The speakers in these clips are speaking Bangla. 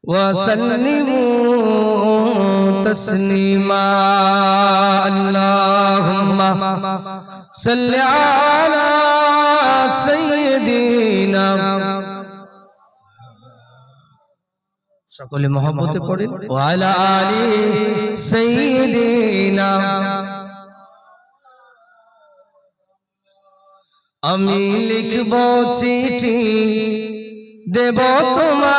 وسلموا تسليما اللهم صل على سيدنا সকলে মহব্বতে পড়েন ওয়ালা আলি সাইয়্যিদিনা। আমি লিখব চিঠি দেব তোমায়,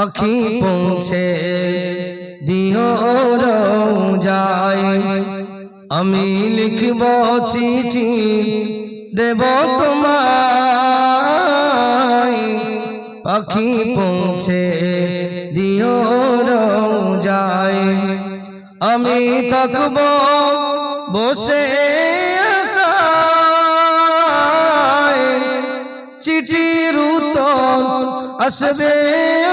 আখি পৌঁছে দিও রোজায়। আমি লিখব চিঠি দেব তোমায়, পাখি পৌঁছে দিও রোজায়। আমি থাকব বসে আশায়, চিঠির উত্তর আসবে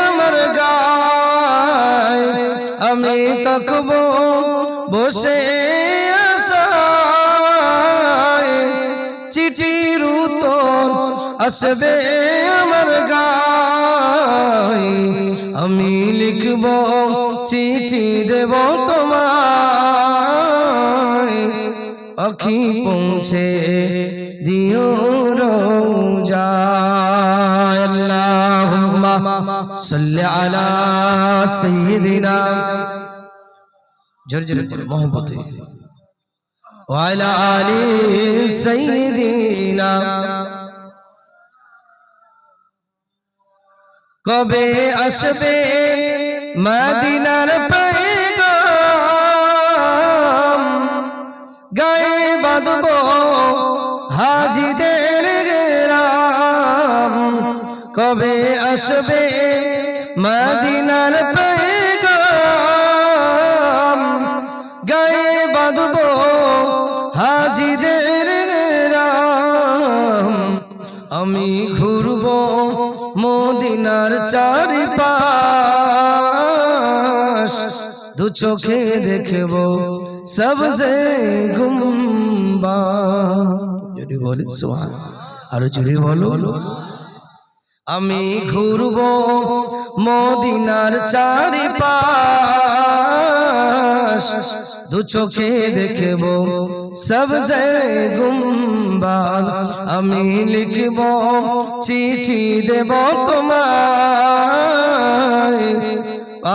আমার গায়। আমি থাকব বসে আশায়, চিঠির উত্তর আসবে আমার গায়। আমি লিখব চিঠি দেব তোমায়, আখি পৌঁছে দিও রোজায়। আল্লাহুম্মা সাল্লি আলা সাইয়্যিদিনা, জোরে জোরে পড়ো মহব্বতে, ওয়া আলা আলি সাইয়্যিদিনা। কবে আসবে মদিনার পয়গাম, গায়ে বাঁধব হাজিদের গেরাম। কবে আসবে মদিনার পয়গাম, গায়ে বাঁধব হাজিদের গেরাম। আমি ঘুরব মদিনার চারিপাশ, দু চোখে দেখব সবজে গুম্বা। যদি বলি সুবহানাল্লাহ, আরো জোরে বলো। আমি ঘুরব মদিনার চারিপাশ, দু চোখে দেখব সবজে গুম্বা। আমি লিখব চিঠি দেব তোমায়,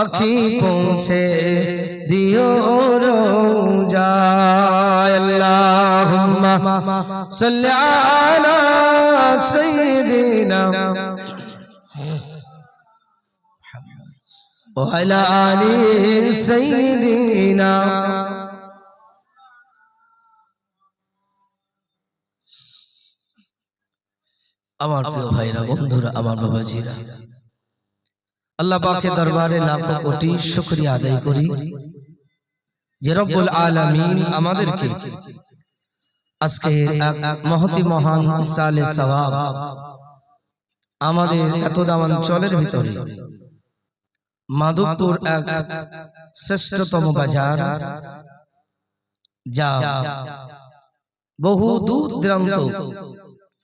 আখি পৌঁছে দিও রোজায়। আল্লাহুম্মা সাল্লি আলা সাইয়্যিদিনা ওয়া আলা আলি সাইয়্যিদিনা। আমার প্রিয় ভাইরা, বন্ধুরা, আমার বাবাজিরা, আল্লাহ পাকের দরবারে লাখো কোটি শুকরিয়া আদায় করি যে রব্বুল আলামিন আমাদেরকে আজকে এক মহতি মহান ইসালে সওয়াব আমাদের এত দামাঞ্চলের ভিতরে মাধবপুর এক শ্রেষ্ঠতম বাজার, যা বহু দূর দূরান্ত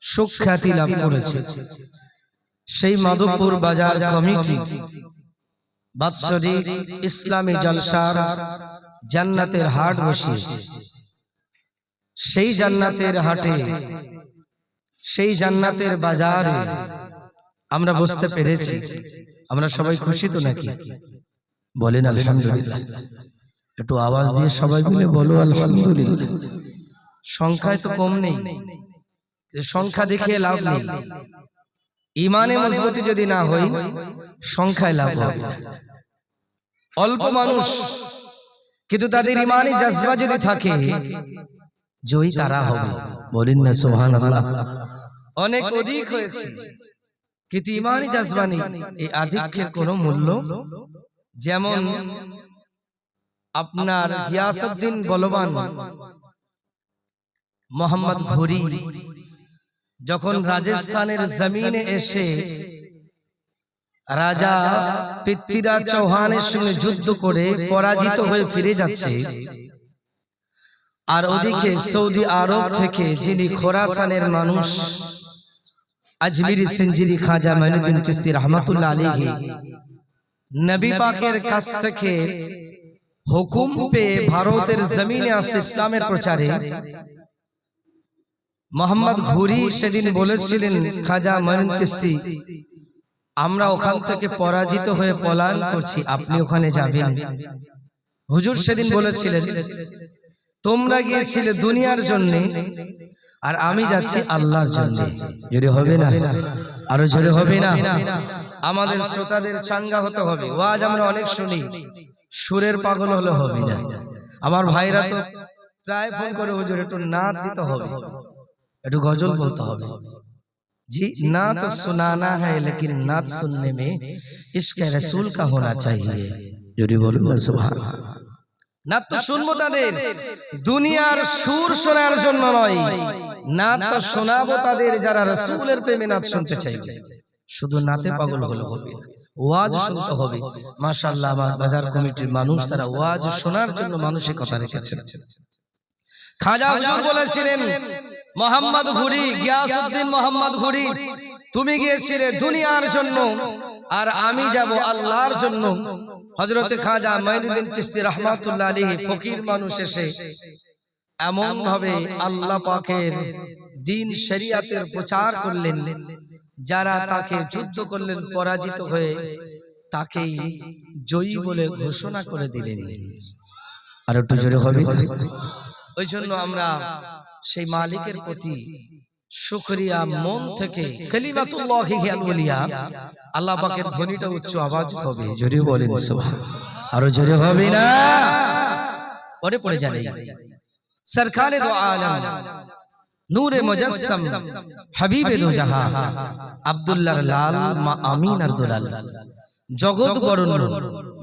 সুখ্যাতি লাভ করেছে, সেই মাধবপুর বাজার কমিটি বাৎসরিক ইসলামী জলসার জান্নাতের হাট বসিয়েছে। সেই জান্নাতের হাটে, সেই জান্নাতের বাজারে আমরা বসতে পেরেছি। আমরা সবাই খুশি তো নাকি? বলেন আলহামদুলিল্লাহ। একটু আওয়াজ দিয়ে সবাই মিলে বলো আলহামদুলিল্লাহ। সংখ্যায় তো কম নেই, সংখ্যা দেখে লাভ নেই। ইমানে মজবুতি যদি না হয়, সংখ্যায় লাভ হবে না। অল্প মানুষ, কিন্তু তাদের ইমানি জজবা যদি থাকে, জয়ী তারা হবে। বলেন না সুবহানাল্লাহ। অনেক অধিক হয়েছে, কিন্তু ইমানি জজবা নেই, এই আধিক্যের কোনো মূল্য। যেমন আপনার গিয়াসউদ্দিন বলবান মোহাম্মদ ঘুরি যখন রাজস্থানের জমিনে এসে রাজা পৃথ্বীরাজ চৌহানের সঙ্গে যুদ্ধ করে পরাজিত হয়ে ফিরে যাচ্ছে, আর ওদিকে সৌদি আরব থেকে যিনি খোরাসানের মানুষ আজমিরি সিঞ্জিরি খাজা মাইনুদ্দিন চিশতি রহমাতুল্লাহ আলাইহি নবী পাকের কাছ থেকে হুকুম পেয়ে ভারতের জমিনে আসছে ইসলামের প্রচারে। মোহাম্মদ ঘুরি সেদিন বলেছিলেন, খাজা মাইনুদ্দিন চিশতি, আমরা ওখান থেকে পরাজিত হয়ে পলায়ন করছি, আপনি ওখানে যাবেন। হুজুর সেদিন বলেছিলেন, তোমরা গিয়েছিলে দুনিয়ার জন্য আর আমি যাচ্ছি আল্লাহর জন্য। জোরে হবে না? আরো জোরে হবে না? আমাদের শ্রোতাদের চাঙ্গা হতে হবে। ওয়াজ আমরা অনেক শুনি, সুরের পাগল হলে হবে না। আমার ভাইরা তো প্রায় ফোন করে, হুজুর একটু নাত দিতে হবে, একটু গজল বলতে হবে। जी नात सुनाना है लेकिन नात सुनने में इश्क रसूल का होना चाहिए। जोरी बोलो ना सुभान। नात तो শুনবো তাদের দুনিয়ার সুর শোনার জন্য নয়, নাত তো শোনাবো তাদের যারা রাসূলের প্রেমে নাত শুনতে চাইছে। শুধু নাতে পাগল হলে হবে না, ওয়াজ শুনতে হবে। মাশাআল্লাহ, আমার বাজার কমিটির মানুষ তারা ওয়াজ শোনার জন্য মানসিকতা রেখেছেন। খাজা হুজুর বলেছিলেন, মোহাম্মদ ঘুরি, গিয়াসউদ্দিন মোহাম্মদ ঘুরি, তুমি গিয়েছিলে দুনিয়ার জন্য আর আমি যাব আল্লাহর জন্য। হযরতে খাজা মাইনুদ্দিন চিশতি রহমাতুল্লাহ আলাইহি ফকির মানুষ এসে এমন ভাবে আল্লাহ পাকের দ্বীন শরীয়তের প্রচার করলেন, যারা তাকে যুদ্ধ করলেন পরাজিত হয়ে তাকেই জয়ী বলে ঘোষণা করে দিলেন। আর একটু জোরে হবে। ওই জন্য আমরা সেই মালিকের প্রতি শুকরিয়া মন থেকে কালিমাতুল্লাহি হিয়াল উলিয়া, আল্লাহ পাকের ধ্বনিটা উচ্চ আওয়াজ হবে। জোরে বলেন সুবহানাল্লাহ। আরো জোরে হবে না? পরে পড়ে জানেই সরকারে দো আলম নূরে মুজাসসাম হাবিবে দো জাহান আব্দুল্লাহর লাল মা আমিন আর দুলাল জগৎ বরণ্য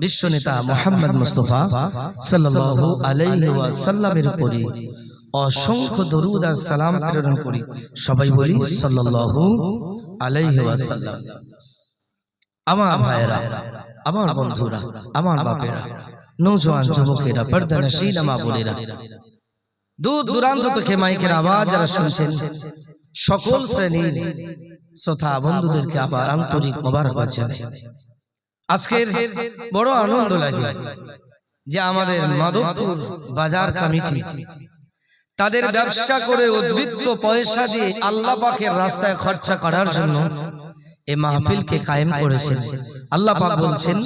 বিশ্ব নেতা মুহাম্মদ মুস্তাফা সাল্লাল্লাহু আলাইহি ওয়াসাল্লামের উপরে অসংখ্য দরুদ আর সালাম প্রেরণ করি। সবাই বলি সাল্লাল্লাহু আলাইহি ওয়াসাল্লাম। আমার ভাইয়েরা, আমার বন্ধুরা, আমার বাপেরা, নওজোয়ান যুবকেরা, পর্দানশীল মা বোনেরা, দূর দূরান্ত থেকে মাইকের আওয়াজ যারা শুনছেন, সকল শ্রেণীর শ্রোতা বন্ধুদেরকে আবার আন্তরিক মোবারকবাদ জানাই। আজকের বড় আনন্দ লাগে যে আমাদের মাধবপুর বাজার কমিটি তাদের ব্যবসা করে উদ্বৃত্ত পয়সা দিয়ে আল্লাহ পাকের রাস্তায় খরচা করার জন্য এই মাহফিলকে কায়েম করেছেন। আল্লাহ পাক বলছেন,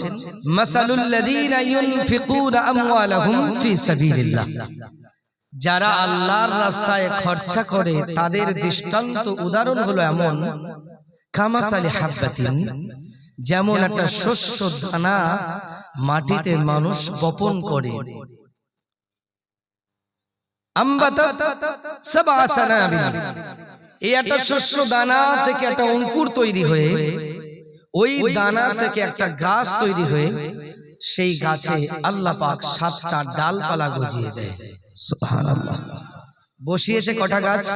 মাসালুল লাযীনা ইউনফিকুনা আমওয়ালাহুম ফি সাবিলিল্লাহ, যারা আল্লাহর রাস্তায় খরচা করে তাদের দৃষ্টান্ত উদাহরণ হলো এমন, কামাসালি হাব্বাতিন, যেমন একটা শস্য দানা মাটিতে মানুষ বপন করে, আমবাতাত সাবআ সানাবিল, এই একটা শস্য দানা থেকে একটা অঙ্কুর তৈরি হয়ে ওই দানা থেকে একটা গাছ তৈরি হয়ে সেই গাছে আল্লাহ পাক 7টা ডালপালা গজিয়ে দেয়। সুবহানাল্লাহ। বসিয়েছে কটা গাছ?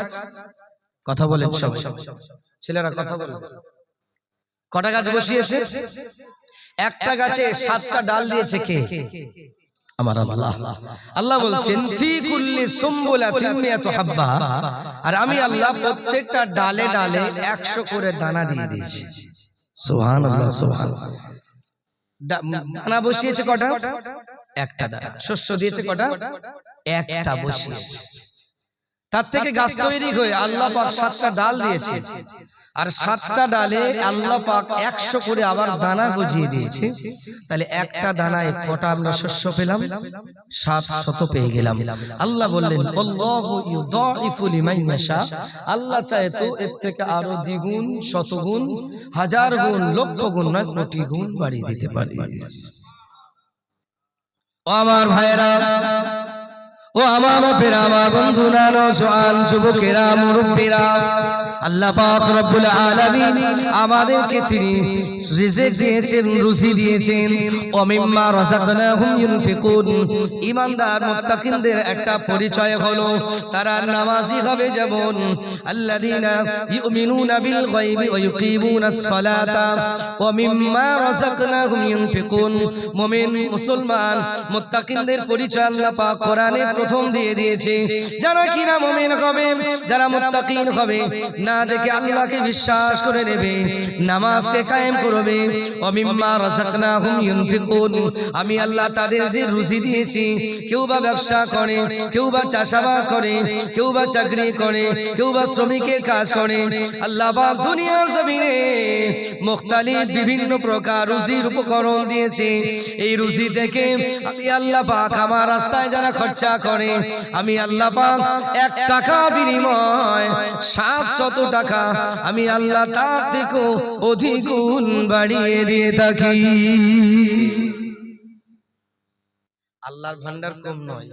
কথা বলেন সব ছেলেরা, কথা বলেন। কটা গাছ বসিয়েছে? একটা গাছে 7টা ডাল দিয়েছে কে? আমার আল্লাহ। আল্লাহ বলছেন, ফি কুল্লি সুমবুলাতিন মিয়াতু হাব্বা, আর আমি আল্লাহ প্রত্যেকটা ডালে ডালে 100 করে দানা দিয়ে দিয়েছি। সুবহানাল্লাহ, সুবহানাল্লাহ। দানা বসিয়েছে কটা? একটা দানা। শস্য দিয়েছে কটা? একটা বসিয়েছে। তার থেকে গাছ তৈরি হয়ে আল্লাহ পাক 7টা ডাল দিয়েছে, আর 7টা ডালে আল্লাহ পাক 100 করে আবার দানা গজিয়ে দিয়েছে। তাহলে একটা দানায় কটা আমরা শস্য পেলাম? 700 পেয়ে গেলাম। আল্লাহ বললেন, আল্লাহু ইউদাইফু লিমান ইয়াশা, আল্লাহ চায় তো এর থেকে আরো দ্বিগুণ, শতগুণ, হাজার গুণ, লক্ষ গুণ নয়, কোটি গুণ বাড়িয়ে দিতে পারে। ও আমার ভাইরা, ও আমার বাপেরা, আমার বন্ধুরা, নওজোয়ান যুবকেরা, মুরব্বীরা, আল্লাহ পাক রব্বুল আলামিন আমাদেরকে তিনি রিজিক দিয়েছেন, রুজি দিয়েছেন। ও মিম্মা রাযাকনাহুম ইউনফিকুন, ঈমানদার মুত্তাকিনদের একটা পরিচয় হলো তারা নামাজি হবে। যেমন আল্লাযীনা ইউমিনুনা বিল গায়বি ওয়া ইউকিমুনাস সালাতা ওয়া মিম্মা রাযাকনাহুম ইউনফিকুন। মুমিন মুসলমান মুত্তাকিনদের পরিচয় আল্লাহ পাক কোরআনে প্রথম দিয়ে দিয়েছে। যারা কিনা মুমিন হবে, যারা মুত্তাকিন হবে, না দেখে আল্লাহকে বিশ্বাস করে নেবে, নামাজকে কায়েম করবে, ওয়া মিম্মা রাযাকনাহুম ইউনফিকুন, আমি আল্লাহ তাদের যে রুজি দিয়েছি, কেউ বা ব্যবসা করে, কেউ বা চাষাবাদ করে, কেউ বা চাকরি করে, কেউ বা শ্রমিকের কাজ করে, আল্লাহ পাক দুনিয়ার জমিনে মুখতালিফ বিভিন্ন প্রকার রুজির উপকরণ দিয়েছে। এই রুজি থেকে আমি আল্লাহ পাক আমার রাস্তায় যারা খরচা করে, আমি আল্লাহ পাক 1 টাকা বিনিময় 700 টাকা আমি আল্লাহ তার থেকেও অধিক গুণ বাড়িয়ে দিয়ে থাকি। আল্লাহর ভান্ডার কম নয়,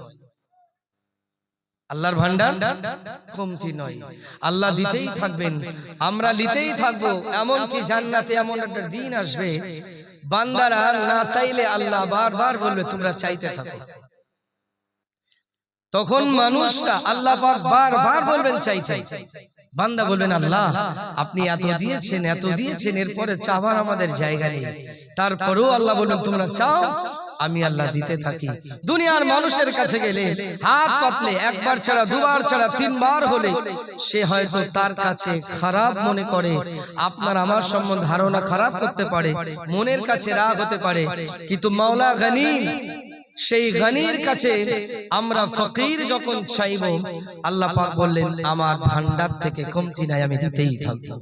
আল্লাহর ভান্ডার কমতি নয়। আল্লাহ দিতেই থাকবেন, আমরা নিতেই থাকবো। এমনকি জান্নাতে এমন একটা দিন আসবে, বান্দারা না চাইলে আল্লাহ বারবার বলবে তোমরা চাইতে থাকো। তখন মানুষটা আল্লাহ পাক বারবার বলবেন চাই চাই, বান্দা বলবেন আল্লাহ আপনি এত দিয়েছেন, এত দিয়েছেন, এরপরে চাওয়ার আমাদের জায়গা নেই। তারপরেও আল্লাহ বলবেন তোমরা চাও, আমি আল্লাহ দিতে থাকি। দুনিয়ার মানুষের কাছে গেলে হাত পাতলে একবার ছাড়া, দুবার ছাড়া, 3 বার হলে সে হয়তো তার কাছে খারাপ মনে করে, আপনার আমার সম্বন্ধে ধারণা খারাপ করতে পারে, মনের কাছে রাগ হতে পারে। কিন্তু মাওলা গনি, সেই গনির কাছে আমরা ফকির যখন চাইব, আল্লাহ পাক বললেন আমার ভান্ডার থেকে কমতি নাই, আমি দিতেই থাকবো।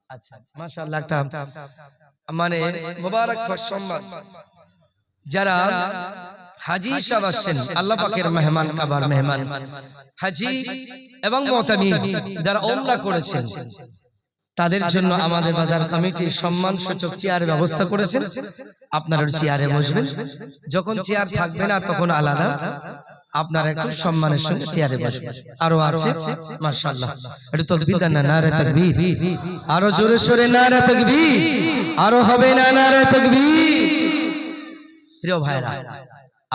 আচ্ছা মাশাআল্লাহ, একটা মানে মুবারক সম্মান। যারা হাজী সাহেব আসেন, আল্লাহ পাকের মেহমান কাবার মেহমান, হাজী এবং মুতামির যারা ওমরা করেছেন, তাদের জন্য আমাদের বাজার কমিটি সম্মান সূচক চেয়ারের ব্যবস্থা করেছেন। আপনারা চেয়ারে বসবেন, যখন চেয়ার থাকবে না তখন আলাদা আপনারা একটু সম্মানের সঙ্গে চেয়ারে বসবেন। আরো আছে মাশাআল্লাহ, একটু তাকবীর দেন না, নারে তাকবীর, আরো জোরে সোরে নারে তাকবীর, আরো হবে না নারে তাকবীর। প্রিয় ভাইরা,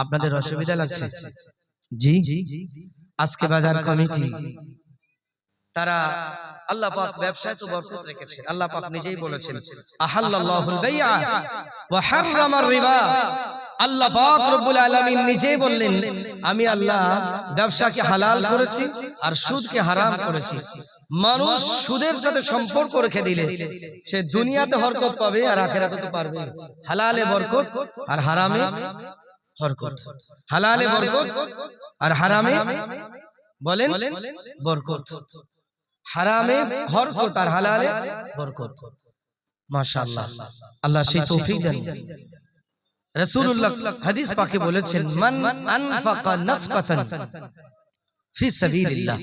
আপনাদের অসুবিধা লাগছে? জি, আজকে বাজার কমিটি তারা আল্লাহ পাক ব্যবসায় তো বরকত রেখেছেন। আল্লাহ পাক নিজেই বলেছেন আহাল্লাল্লাহুল বাই'a ওয়া হাররামার রিবা। আল্লাহ পাক রব্বুল আলামিন নিজেই বললেন আমি আল্লাহ ব্যবসাকে হালাল করেছি আর সুদকে হারাম করেছি। মানুষ সুদের সাথে সম্পর্ক রেখে দিলে সে দুনিয়াতে বরকত পাবে আর আখিরাতে তো পারবে। হালালে বরকত আর হারামে বরকত, হালালে বরকত আর হারামে বলেন বরকত, হারামে হরকত আর হালালে বরকত। মাশাআল্লাহ, আল্লাহ সেই তৌফিক দেন। রাসূলুল্লাহ হাদিস পাকে বলেছেন মান আনফাকা নাফকাতান ফি সাবিলিল্লাহ।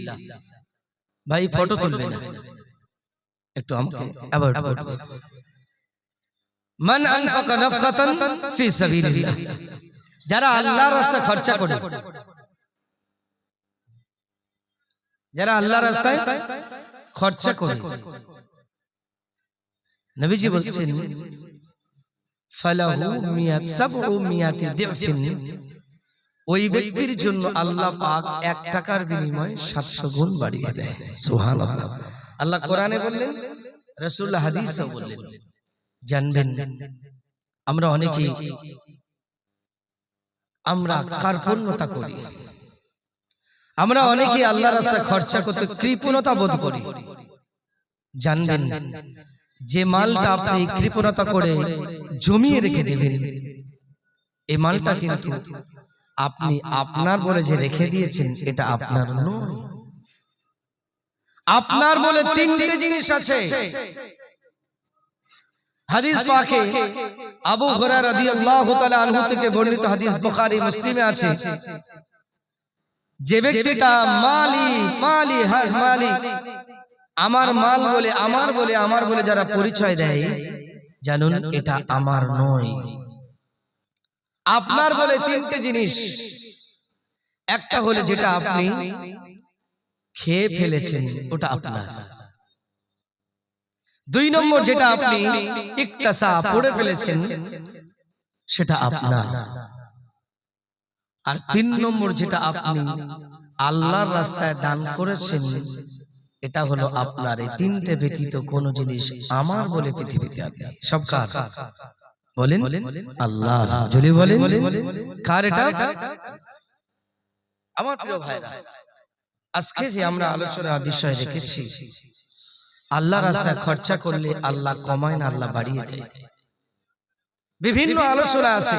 ভাই ফটো তুলবে না, একটু আমাকে অ্যাভয়েড করবে। মান আনফাকা নাফকাতান ফি সাবিলিল্লাহ, যারা আল্লাহর রাস্তায় খরচা করে, যারা আল্লাহর রাস্তায় খরচা করে, নবীজি বলছেন ফালাহু মিয়াত মিয়াতি দিফিন, ওই ব্যক্তির জন্য আল্লাহ পাক 1 টাকার বিনিময়ে 700 গুণ বাড়িয়ে দেয়। সুবহানাল্লাহ। আল্লাহ কোরআনে বললেন, রাসূলুল্লাহ হাদিসে বললেন। জানবেন আমরা অনেকেই আমরা কার্পণ্যতা করি, আমরা অনেকেই আল্লাহর রাস্তায় খরচা করতে কৃপণতা বোধ করি। জানবেন যে মালটা আপনি কৃপণতা করে জমিয়ে রেখে দেবেন, এই মালটা কিন্তু আপনি আপনার বলে যে রেখে দিয়েছেন এটা আপনার নয়। আপনার বলে 3টে জিনিস আছে। হাদিস পাকে আবু হুরায়রা রাদিয়াল্লাহু তাআলা আনহু থেকে বর্ণিত হাদিস, বুখারী মুসলিমে আছে, যে ব্যক্তিটা মালি মালি মালি, আমার মাল বলে আমার বলে আমার বলে যারা পরিচয় দেয়, জানুন এটা আমার নয়। আপনার বলে 3টে জিনিস, একটা হলে যেটা আপনি খেয়ে ফেলেছেন ওটা আপনার, 2 নম্বর যেটা আপনি ইকতাসা পড়ে ফেলেছেন সেটা আপনার, আর 3 নম্বর যেটা আপনি আল্লাহর রাস্তায় দান করেছেন এটা হলো আপনার। এই 3টে ব্যতীত কোনো জিনিস আমার বলে পৃথিবীতে আছে সব কার? বলেন আল্লাহ, জলি বলেন কার এটা? আমার প্রিয় ভাইরা, আজকে যে আমরা আলোচনার বিষয় রেখেছি, আল্লাহ রাস্তায় খরচা করলে আল্লাহ কমায় না, আল্লাহ বাড়িয়ে দেয়। বিভিন্ন আলোচনা আছে,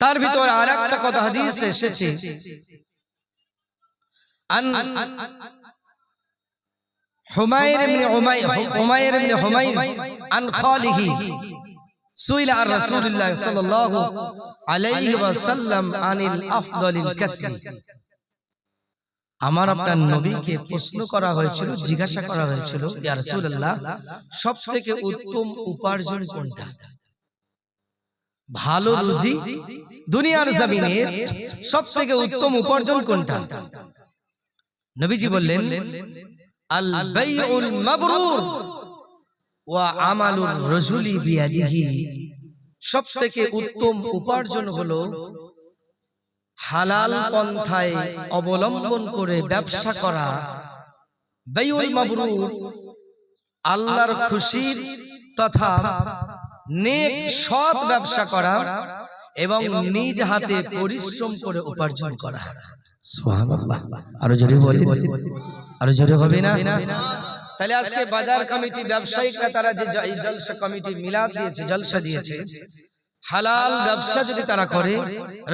তার ভিতরে আরেকটা কথা হাদিসে এসেছে, হুমায়র ইবনে হুমায়র আন খালিহি সুইলা আর রাসূলুল্লাহ সাল্লাল্লাহু আলাইহি ওয়াসাল্লাম আনিল আফদালিল কাসবি। আমার আপনার নবীকে প্রশ্ন করা হয়েছিল, জিজ্ঞাসা করা হয়েছিল, ইয়া রাসূলুল্লাহ, সবথেকে উত্তম উপার্জন কোনটা? ভালো রুজি দুনিয়ার জমিনে সবথেকে উত্তম উপার্জন কোনটা? নবীজি বললেন, আল বাইউল মাবরুর ওয়া আমালুর রাজুলি বিয়াদিহি। সবথেকে উত্তম উপার্জন হলো হালাল পন্থায় অবলম্বন করে ব্যবসা করা। বাইউল মাবরুর, আল্লাহর খুশির তথা নেক সৎ ব্যবসা করা এবং নিজ হাতে পরিশ্রম করে উপার্জন করা। সুবহানাল্লাহ, আরো জোরে বলি, আরো জোরে হবে না? তাহলে আজকে বাজার কমিটি ব্যবসায়িকরা তারা যে জলসা কমিটি মিলাদ দিয়েছে, জলসা দিয়েছে, হালাল ব্যবসা যদি তারা করে,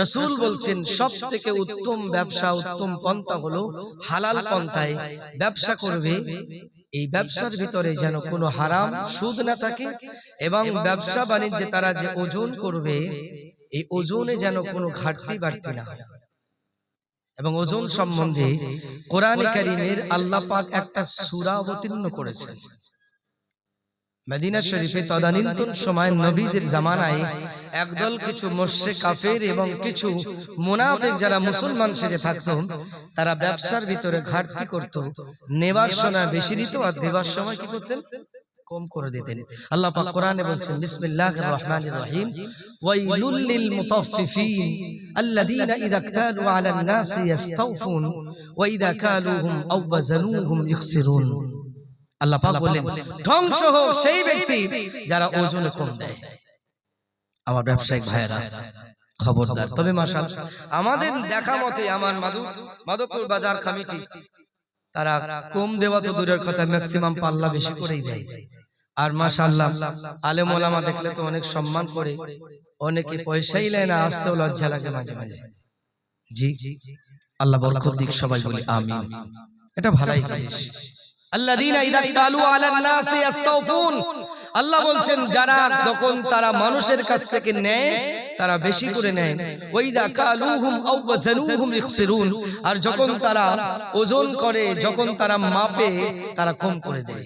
রাসূল বলছেন সবথেকে উত্তম ব্যবসা, উত্তম পন্থা হলো হালাল পন্থায় ব্যবসা করবে। এই ব্যবসার ভিতরে যেন কোনো হারাম সুদ না থাকে, এবং ব্যবসা বাণিজ্যে তারা যে ওজন করবে, এই ওজনে যেন কোনো ঘাটতি বাড়তি না হয়। এবং ওজন সম্বন্ধে কোরআনে কারীমের আল্লাহ পাক একটা সূরা অবতীর্ণ করেছেন। মদিনা শরীফে তদানীন্তন সময় নবীজির জামানায় একদল কিছু মুশরিক কাফের এবং কিছু মুনাফিক যারা মুসলমান সেজে থাকতো, তারা ব্যবসার ভিতরে ঘাটতি করত, নেবার সময় বেশি দিত আর দেবার সময় কি করতেন? কম করে দিতেন। আল্লাহ পাক কোরআনে বলছেন, বিসমিল্লাহির রহমানির রহিম, ওয়াইলুল লিল মুতাফফিফিন আল্লাযীনা ইযা ক্তালু আলান নাসি ইস্তাওফুন ওয়া ইযা কালুহুম আও ওয়াজানুহুম ইখসিরুন। আল্লাহ পাক বলেন, ধ্বংস হোক সেই ব্যক্তি যারা ওজনে কম দেয়। আমার ব্যবসায়িক ভাইয়েরা খবরদার। তবে মাশাআল্লাহ আমাদের দেখা মতে আমার মাধবপুর বাজার কমিটি তারা কম দেওয়া তো দূরের কথা, ম্যাক্সিমাম পাল্লা বেশি করেই দেয়। আর মাশাআল্লাহ আলেম ওলামা দেখলে তো অনেক সম্মান করে, অনেকে পয়সাই নেয় না, আসতেও লজ্জা লাগে মাঝে মাঝে। জি, আল্লাহ বরকত দিক, সবাই বলি আমিন। এটা ভালোই জিনিস। আল্লাযীনা ইযা ক্তালু আলান নাসি ইস্তাওফুন, আল্লাহ বলছেন যারা যখন তারা মানুষের কাছ থেকে নেয় তারা বেশি করে নেয়। ওয়া ইযা কালুহুম আও ওয়াজানুহুম ইখসিরুন, আর যখন তারা ওজন করে, যখন তারা মাপে, তারা কম করে দেয়।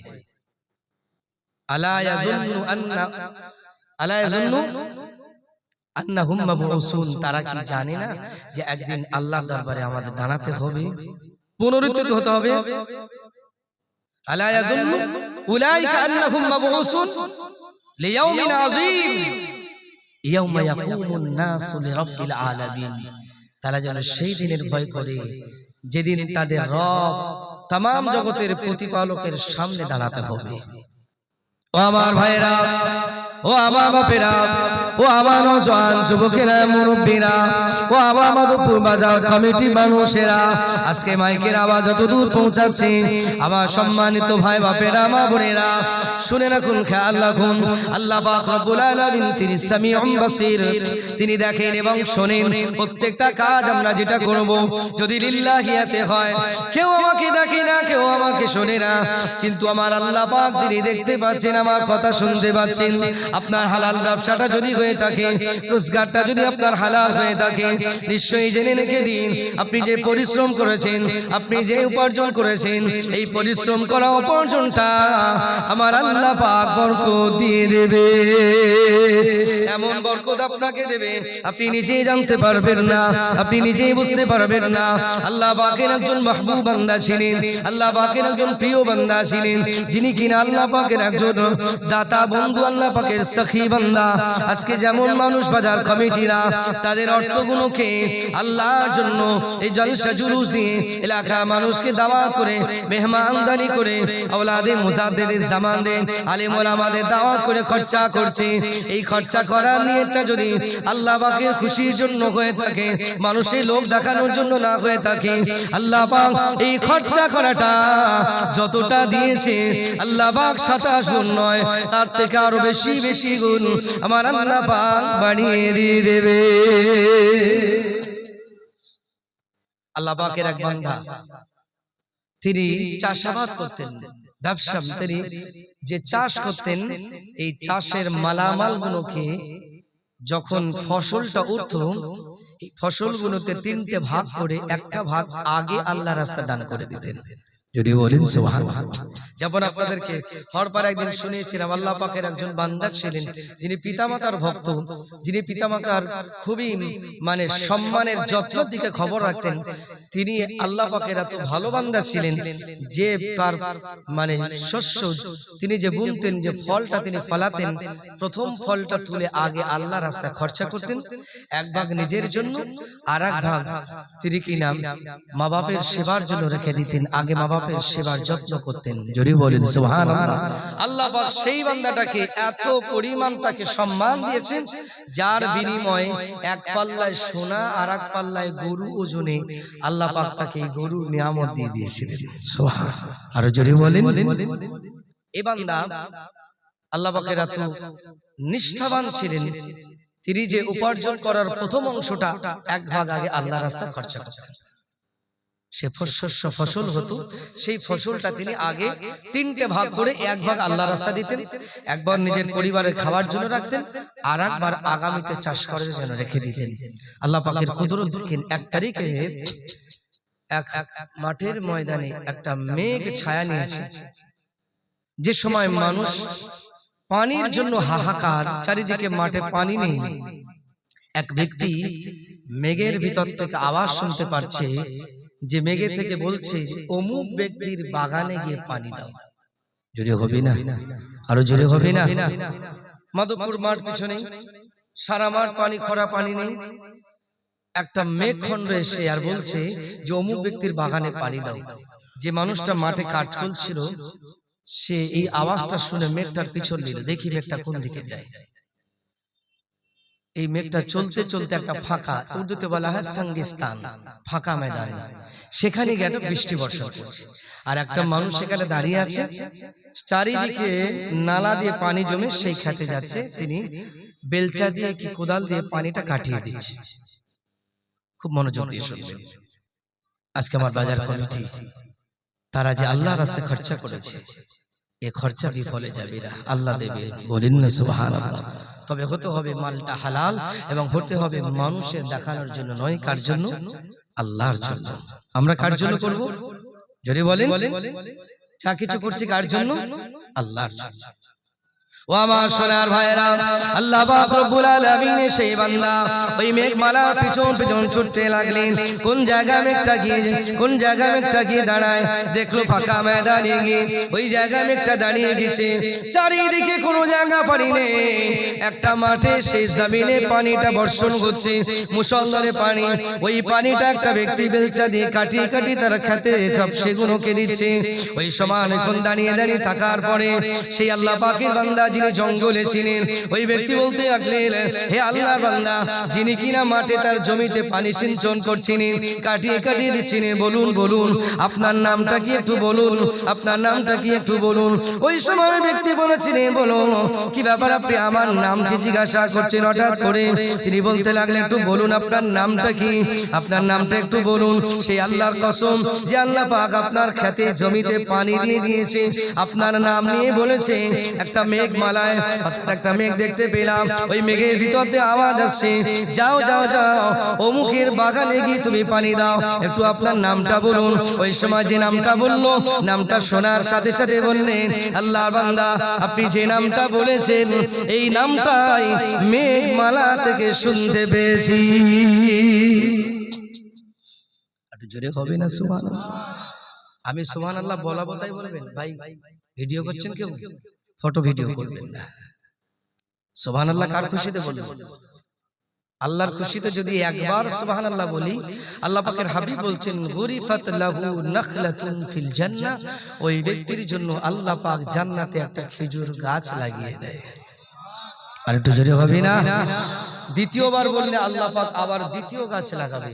আলা ইয়াযুন্নু আন্নাহুম মাবউসুন, তারা কি জানে না যে একদিন আল্লাহর দরবারে আমাদের দাঁড়াতে হবে, পুনরুত্থিত হতে হবে। আলা ইয়াযুন্নু উলাইকা আন্নাহুম মাবউসুন লিয়াউমিন আযীম ইয়াউমা ইয়াকুমুন নাসু লিরাব্বিল আলামিন। তারা যেন সেই দিনের ভয় করে যেদিন তাদের রব तमाम জগতের প্রতিপালকের সামনে দাঁড়াতে হবে। ও আমার ভাইরা, ও আমার বাপেরা, ও আমার নওজোয়ান যুবকেরা, মুরব্বীরা, ও আমার মাধবপুর বাজার কমিটি মানুষেরা, আজকে মাইকের আওয়াজ যত দূর পৌঁছাচ্ছে, আমার সম্মানিত ভাই বাপেরা, মা বোনেরা, শুনে রাখুন, খেয়াল রাখুন, আল্লাহ পাক রব্বুল আলামিন তিনি সামিউম বাসীর, তিনি দেখেন এবং শোনেন প্রত্যেকটা কাজ আমরা যেটা করব। যদি লিল্লাহিয়াতে হয়, কেউ আমাকে দেখে না, কেউ আমাকে শোনে না, কিন্তু আমার আল্লাহ পাক তিনি দেখতে পাচ্ছেন, আমার কথা শুনতে পাচ্ছেন। আপনার হালাল ব্যবসাটা যদি হয়ে থাকে, রোজগারটা যদি আপনার হালাল হয়ে থাকে, নিশ্চয়ই জেনে রেখে দিন, আপনি যে পরিশ্রম করেছেন, আপনি যে উপার্জন করেছেন, এই পরিশ্রম করা উপার্জনটা আমার আল্লাহ পাক বরকত দিয়ে দেবে। এমন বরকত আপনাকে দেবে আপনি নিজেই জানতে পারবেন না, আপনি নিজেই বুঝতে পারবেন না। আল্লাহ পাকের একজন মাহবুব বান্দা ছিলেন, আল্লাহ পাকের একজন প্রিয় বান্দা ছিলেন, যিনি কিনা আল্লাহ পাকের একজন দাতা বন্ধু, আল্লাহ পাকের পাকের সখী বান্দা আজকে যেমন মানুষ বাজার কমিটিরা তাদের অর্থগুলোকে আল্লাহর জন্য এই জলসা জুলুস দিয়ে এলাকা মানুষকে দাওয়াত করে মেহমানদারি করে আওলাদে মুজাদ্দিদের জামান দেন আলেম ওলামাদের দাওয়াত করে খরচা করছে। এই খরচা করার নিয়তটা যদি আল্লাহ পাকের খুশির জন্য হয়ে থাকে, মানুষের লোক দেখানোর জন্য না হয়ে থাকে, আল্লাহ পাক এই খরচা করাটা যতটা দিয়েছে আল্লাহ পাক 27 গুণ নয় তার থেকে আরো বেশি বেশি গুণ আমার আল্লাহ পাক বাড়িয়ে দিয়ে দেবে। আল্লাহ পাকের এক বান্দা তিনি চাষাবাদ করতেন, ব্যবসা তিনি যে চাষ করতেন, এই চাষের মালামাল গুলোকে যখন ফসলটা উঠতো এই ফসলগুলোতে 3টে ভাগ করে একটা ভাগ আগে আল্লাহ রাস্তা দান করে দিতেন। যদি বলেন সুবহানাল্লাহ। যেমন আপনাদেরকে হরপার একদিন শুনিয়েছিলাম আল্লাহ পাকের একজন বান্দা ছিলেন যিনি পিতামাতার ভক্ত, যিনি পিতামাতার খুবই মানে সম্মানের যত্নের দিকে খবর রাখতেন। তিনি আল্লাহ পাকের এত ভালো বান্দা ছিলেন যে তার মানে শস্য তিনি যে বুনতেন, যে ফলটা তিনি ফলাতেন, প্রথম ফলটা তুলে আগে আল্লাহ রাস্তায় খরচা করতেন। এক ভাগ নিজের জন্য আর এক ভাগ তিনি কি নাম মা বাপের সেবার জন্য রেখে দিতেন। আগে মা বাপের সেবার যত্ন করতেন। যদি বলেন সুবহানাল্লাহ। আল্লাহ পাক সেই বান্দাটাকে এত পরিমাণ তাকে সম্মান দিয়েছেন যার বিনিময়ে এক পাল্লায় সোনা আর এক পাল্লায় গরু ওজনে আল্লাহ পাক তাকে গরু নিয়ামত দিয়ে দিয়েছিলেন। সুবহানাল্লাহ। আর যদি বলেন এই বান্দা আল্লাহ পাকের এত নিষ্ঠাবান ছিলেন, তিনি যে উপার্জন করার প্রথম অংশটা এক ভাগ আগে আল্লাহ রাস্তায় খরচা করতেন। সে শস্য ফসল হতো, সেই ফসলটা তিনি আগে 3টে ভাগ করে এক ভাগ আল্লাহ রাস্তা দিতেন, একবার নিজের পরিবারের খাবার জন্য রাখতেন, আর একবার আগামীতে চাষ করার জন্য রেখে দিতেন। আল্লাহ পাকের কুদরত দেখেন, 1 তারিখে এক মাঠের ময়দানে একটা মেঘ ছায়া নিয়েছে। যে সময় মানুষ পানির জন্য হাহাকার, চারিদিকে মাঠে পানি নেই, এক ব্যক্তি মেঘের ভিতর থেকে আওয়াজ শুনতে পারছে যে মেঘে থেকে বলছে অমুক ব্যক্তির বাগানে গিয়ে পানি দাও। জোরে হবে না? আরো জোরে হবে না? মাধবপুর মাঠ পিছনে সারা মাঠ পানি, খরা পানি নেই। একটা মেঘ খন্ড এসে আর বলছে যে অমুক ব্যক্তির বাগানে পানি দাও। যে মানুষটা মাঠে কাজ করছিল সে এই আওয়াজটা শুনে মেঘটার পিছন নিল, দেখি মেঘটা কোন দিকে যায়। এই মেঘটা চলতে চলতে একটা ফাঁকা, উর্দুতে বলা হয় সঙ্গিস্তান, ফাঁকা ময়দান, সেখানে গিয়ে একটা বৃষ্টি বর্ষণ করছে। আর একটা মানুষ সেখানে দাঁড়িয়ে আছে, চারিদিকে নালা দিয়ে পানি জমে সেই খেতে যাচ্ছে, তিনি বেলচা দিয়ে কি কোদাল দিয়ে পানিটা কাটিয়ে দিচ্ছে। খুব মনোযোগ দিয়ে শুনবেন। আজকে আমার বাজার কমিটি তারা যে আল্লাহ রাস্তায় খরচা করেছে, এ খরচা বিফলে যাবে না, আল্লাহ দেবে। বলেন না সুবহানাল্লাহ। তবে হতে হবে মালটা হালাল এবং হতে হবে মানুষের দেখানোর জন্য নয়, কার জন্য? আল্লাহর জন্য। আমরা কার জন্য করব? যদি বলেন যা কিছু করছি কার জন্য? আল্লাহর জন্য। ও আমার সোনার ভাইরা, আল্লাহ পাক রব্বুল আলামিন সেই বান্দা ওই মেঘমালার পিছন পিছন ছুটতে লাগলেন। কোন জায়গায় মেঘটা গিয়ে দাঁড়ায়, দেখলো ফাঁকা ময়দানে গিয়ে ওই জায়গায় মেঘটা দাঁড়িয়ে গেছে। চারিদিকে কোনো জায়গা পানি নেই, একটা মাঠে সেই জমিনে পানিটা বর্ষণ হচ্ছে, মুষলধারে পানি। ওই পানিটা একটা ব্যক্তি বেলচা দিয়ে কাটিয়ে কাটিয়ে তারা খেতে সব সেগুলোকে দিচ্ছে। ওই সমান এখন দাঁড়িয়ে দাঁড়িয়ে থাকার পরে সেই আল্লাহ পাকের বান্দা যিনি জঙ্গলে ছিলেন, ওই ব্যক্তি বলতে লাগলেন, হে আল্লাহর বান্দা, যিনি কিনা মাঠে তার জমিতে পানি সিঞ্চন করছিলেন, কাটিয়ে কাটিয়ে দিচ্ছিলেন, বলুন আপনার নামটা কি একটু বলুন, আপনার নামটা কি একটু বলুন। ওই সময় ব্যক্তি বলেছিলেন, বলো কি ব্যাপার, আপনি আমার নাম কি জিজ্ঞাসা করছেন হঠাৎ করে? তিনি বলতে লাগলেন, একটু বলুন আপনার নামটা কি, আপনার নামটা একটু বলুন। সেই আল্লাহর কসম যে আল্লাহ পাক আপনার খেতে জমিতে পানি দিয়ে দিয়েছে, আপনার নাম নিয়ে বলেছে। একটা মেঘ মালায় একটা মেঘ দেখতে পেলাম, ওই মেঘের ভিতর দিয়ে আওয়াজ আসছে, যাও যাও যাও অমুকের বাগানে গিয়ে তুমি পানি দাও, একটু আপনার নামটা বলুন। ওই সময় যে নামটা বললো, নামটা শোনার সাথে সাথে বললেন, আল্লাহর বান্দা আপনি যে নামটা বলেছেন এই নামটাই মেঘমালা থেকে শুনতে পেয়েছি। একটু জোরে হবে না সুবহানাল্লাহ? আমি সুবহানাল্লাহ বলাবো তাই বলবেন। ভাই ভিডিও করছেন কেউ? ফটো ভিডিও করবেন না। সুবহানাল্লাহ কার খুশিতে বলি? আল্লাহর খুশিতে যদি একবার সুবহানাল্লাহ বলি, আল্লাহ পাকের হাবিব বলছেন গুরিফাত লাহু নাখলাতুন ফিল জান্নাহ, ওই ব্যক্তির জন্য আল্লাহ পাক জান্নাতে একটা খেজুর গাছ লাগিয়ে দেয়। আর একটু জোরে হবে না? দ্বিতীয়বার বললে আল্লাহ পাক আবার দ্বিতীয় গাছ লাগাবে,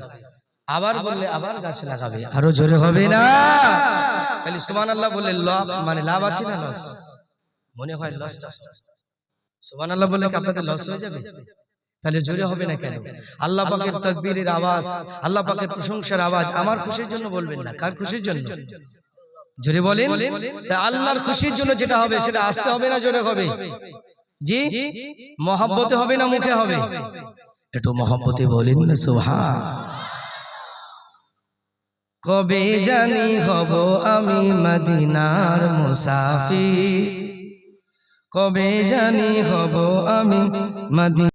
আবার বললে আবার গাছ লাগাবে। আরো জোরে হবে না? তাহলে সুবহানাল্লাহ বললে লাভ মানে লাভ আছে না লস? মনে হয় লস। সুবহানাল্লাহ বললে কি আপনাদের লস হয়ে যাবে? তাহলে জোরে হবে না কেন? আল্লাহ পাকের তাকবীরের আওয়াজ, আল্লাহ পাকের প্রশংসার আওয়াজ আমার খুশির জন্য বলবেন না, কার খুশির জন্য? জোরে বলেন। তা আল্লাহর খুশির জন্য যেটা হবে সেটা আসতে হবে না জোরে হবে? জি, মহব্বতে হবে না মুখে হবে? একটু মহব্বতে বলেন না সুবহান। কবে জানি হব আমি মদিনার মুসাফির, কবে জানি হব আমি মদিনা